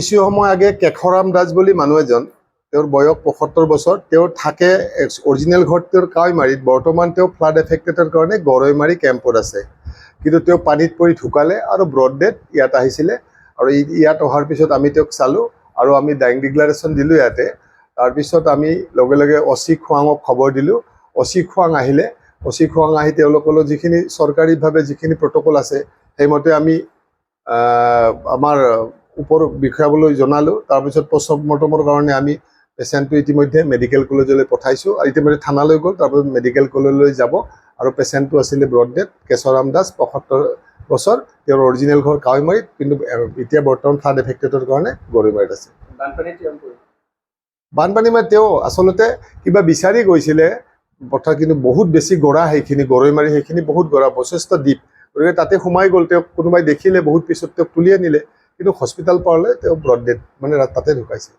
কিছু সময় আগে কেশৰাম দাস বুলি মানুহ এজন, তেওঁৰ বয়স ৭৫ বছৰ, তেওঁ থাকে অৰিজিনেল ঘৰ তেওঁৰ কাৱৈমাৰীত। বৰ্তমান তেওঁ ফ্লাড এফেক্টেডৰ কাৰণে গৰৈমাৰী কেম্পত আছে, কিন্তু তেওঁ পানীত পৰি ঢুকালে আৰু ব্ৰড ডেড ইয়াত আহিছিলে। আৰু ইয়াত অহাৰ পিছত আমি তেওঁক চালোঁ আৰু আমি ডাইং ডিক্লাৰেশ্যন দিলোঁ ইয়াতে। তাৰপিছত আমি লগে লগে অচি খোৱাঙক খবৰ দিলোঁ। অচি খোৱাং আহিলে। অচি খোৱাং আহি তেওঁলোকৰ যিখিনি চৰকাৰীভাৱে যিখিনি প্ৰট'কল আছে সেইমতে আমি আমাৰ ওপৰ বিষয়াবলৈ জনালোঁ। তাৰপিছত পষ্টমৰ্টমৰ কাৰণে আমি পেচেণ্টটো ইতিমধ্যে মেডিকেল কলেজলৈ পঠাইছোঁ আৰু ইতিমধ্যে থানালৈ গ'ল। তাৰপিছত মেডিকেল কলেজলৈ যাব আৰু পেচেণ্টটো আছিলে ব্ৰড ডেড কেশৰাম দাস, ৭৫ বছৰ, তেওঁৰ অৰিজিনেল ঘৰ কাৱৈমাৰীত, কিন্তু এতিয়া বৰ্তমান ফ্লাড এফেক্টেডৰ কাৰণে গৰৈমাৰীত আছে। বানপানী মানে তেওঁ আচলতে কিবা বিচাৰি গৈছিলে পথাৰ, কিন্তু বহুত বেছি গৰা সেইখিনি গৰৈমাৰী, সেইখিনি বহুত গৰা, যথেষ্ট দ্বীপ, গতিকে তাতে সোমাই গ'ল। তেওঁক কোনোবাই দেখিলে বহুত পিছত তেওঁক তুলি আনিলে, কিন্তু হস্পিটেল পালে তেওঁ ব্ৰড ডেড, মানে তাতে ঢুকাইছে।